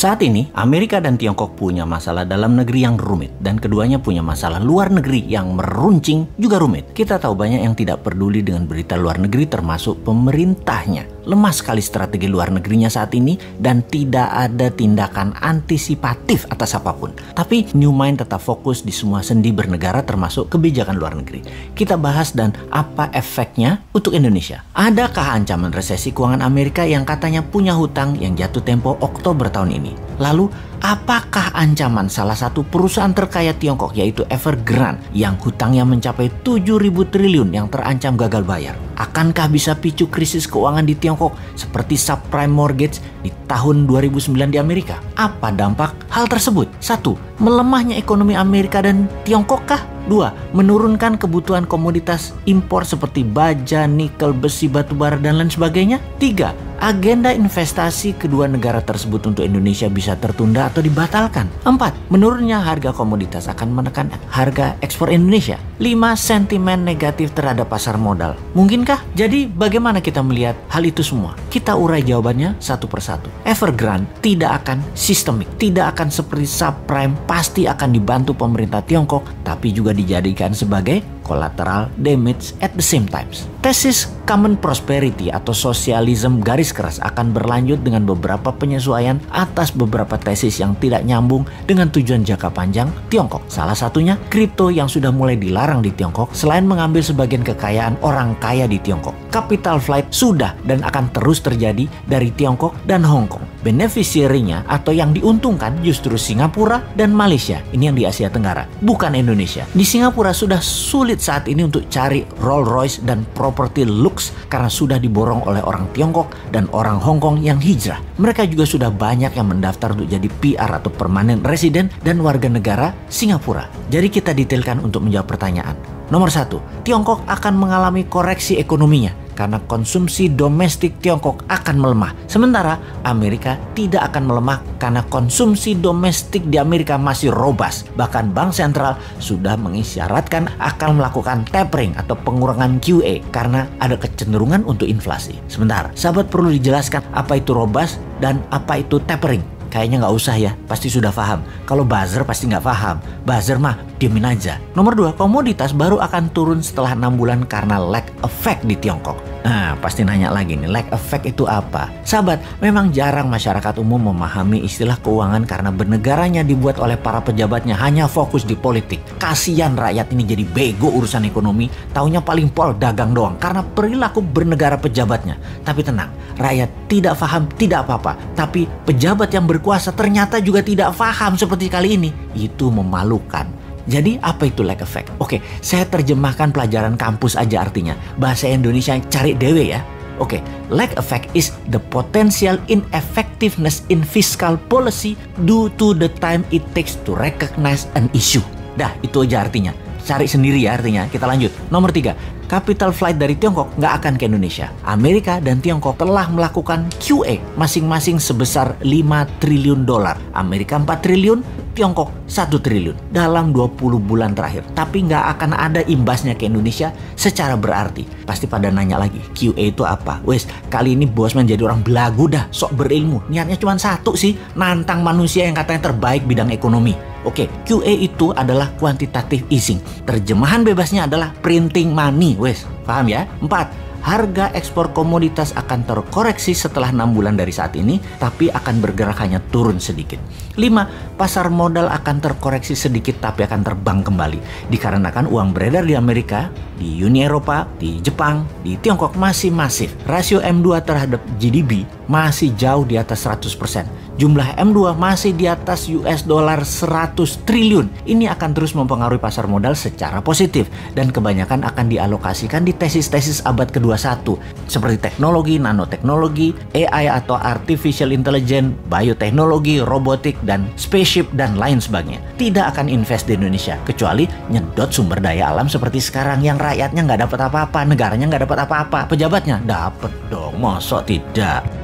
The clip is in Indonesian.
Saat ini, Amerika dan Tiongkok punya masalah dalam negeri yang rumit, dan keduanya punya masalah luar negeri yang meruncing juga rumit. Kita tahu banyak yang tidak peduli dengan berita luar negeri, termasuk pemerintahnya. Lemah sekali strategi luar negerinya saat ini, dan tidak ada tindakan antisipatif atas apapun. Tapi New Mind tetap fokus di semua sendi bernegara, termasuk kebijakan luar negeri. Kita bahas dan apa efeknya untuk Indonesia. Adakah ancaman resesi keuangan Amerika yang katanya punya hutang yang jatuh tempo Oktober tahun ini? Lalu, apakah ancaman salah satu perusahaan terkaya Tiongkok yaitu Evergrande yang hutangnya mencapai 7.000 triliun yang terancam gagal bayar? Akankah bisa picu krisis keuangan di Tiongkok seperti subprime mortgage di tahun 2009 di Amerika? Apa dampak hal tersebut? 1. Melemahnya ekonomi Amerika dan Tiongkok kah? 2. Menurunkan kebutuhan komoditas impor seperti baja, nikel, besi, batu bara, dan lain sebagainya. 3. Agenda investasi kedua negara tersebut untuk Indonesia bisa tertunda atau dibatalkan. 4. Menurunnya harga komoditas akan menekan harga ekspor Indonesia. 5. Sentimen negatif terhadap pasar modal. Mungkinkah? Jadi bagaimana kita melihat hal itu semua? Kita urai jawabannya satu persatu. Evergrande tidak akan sistemik, tidak akan seperti subprime, pasti akan dibantu pemerintah Tiongkok, tapi juga dijadikan sebagai collateral damage at the same times. Tesis common prosperity atau sosialisme garis keras akan berlanjut dengan beberapa penyesuaian atas beberapa tesis yang tidak nyambung dengan tujuan jangka panjang Tiongkok. Salah satunya kripto yang sudah mulai dilarang di Tiongkok selain mengambil sebagian kekayaan orang kaya di Tiongkok. Capital flight sudah dan akan terus terjadi dari Tiongkok dan Hong Kong. Beneficiary-nya atau yang diuntungkan justru Singapura dan Malaysia. Ini yang di Asia Tenggara, bukan Indonesia. Di Singapura sudah sulit saat ini untuk cari Rolls Royce dan properti lux karena sudah diborong oleh orang Tiongkok dan orang Hong Kong yang hijrah. Mereka juga sudah banyak yang mendaftar untuk jadi PR atau permanent resident dan warga negara Singapura. Jadi kita detailkan untuk menjawab pertanyaan. Nomor 1, Tiongkok akan mengalami koreksi ekonominya karena konsumsi domestik Tiongkok akan melemah. Sementara Amerika tidak akan melemah karena konsumsi domestik di Amerika masih robust. Bahkan Bank Sentral sudah mengisyaratkan akan melakukan tapering atau pengurangan QE karena ada kecenderungan untuk inflasi. Sebentar, sahabat perlu dijelaskan apa itu robust dan apa itu tapering. Kayaknya nggak usah ya, pasti sudah paham. Kalau buzzer pasti nggak paham. Buzzer mah diemin aja. Nomor 2, komoditas baru akan turun setelah 6 bulan karena lag effect di Tiongkok. Nah, pasti nanya lagi nih, lag effect itu apa? Sahabat, memang jarang masyarakat umum memahami istilah keuangan karena bernegaranya dibuat oleh para pejabatnya hanya fokus di politik. Kasian rakyat ini jadi bego urusan ekonomi, taunya paling pol dagang doang karena perilaku bernegara pejabatnya. Tapi tenang, rakyat tidak paham tidak apa-apa, tapi pejabat yang berkuasa ternyata juga tidak paham seperti kali ini. Itu memalukan. Jadi apa itu lag effect? Oke, saya terjemahkan pelajaran kampus aja artinya. Bahasa Indonesia cari dewe ya. Oke, lag effect is the potential ineffectiveness in fiscal policy due to the time it takes to recognize an issue. Dah, itu aja artinya. Cari sendiri ya artinya. Kita lanjut. Nomor 3, capital flight dari Tiongkok nggak akan ke Indonesia. Amerika dan Tiongkok telah melakukan QE masing-masing sebesar 5 triliun dolar. Amerika 4 triliun, Tiongkok 1 triliun dalam 20 bulan terakhir. Tapi nggak akan ada imbasnya ke Indonesia secara berarti. Pasti pada nanya lagi, QE itu apa? Wes, kali ini Bosman jadi orang belagu dah, sok berilmu. Niatnya cuma satu sih, nantang manusia yang katanya terbaik bidang ekonomi. Oke, QE itu adalah quantitative easing. Terjemahan bebasnya adalah printing money. Wes, paham ya? 4. Harga ekspor komoditas akan terkoreksi setelah 6 bulan dari saat ini, tapi akan bergerak hanya turun sedikit. 5. Pasar modal akan terkoreksi sedikit tapi akan terbang kembali. Dikarenakan uang beredar di Amerika, di Uni Eropa, di Jepang, di Tiongkok masih masif. Rasio M2 terhadap GDP masih jauh di atas 100%. Jumlah M2 masih di atas US dollar 100 triliun. Ini akan terus mempengaruhi pasar modal secara positif dan kebanyakan akan dialokasikan di tesis-tesis abad ke-21 seperti teknologi, nanoteknologi, AI atau artificial intelligence, bioteknologi, robotik, dan spaceship dan lain sebagainya. Tidak akan invest di Indonesia kecuali nyedot sumber daya alam seperti sekarang yang rakyatnya nggak dapat apa-apa, negaranya nggak dapat apa-apa, pejabatnya dapat dong, mosok tidak.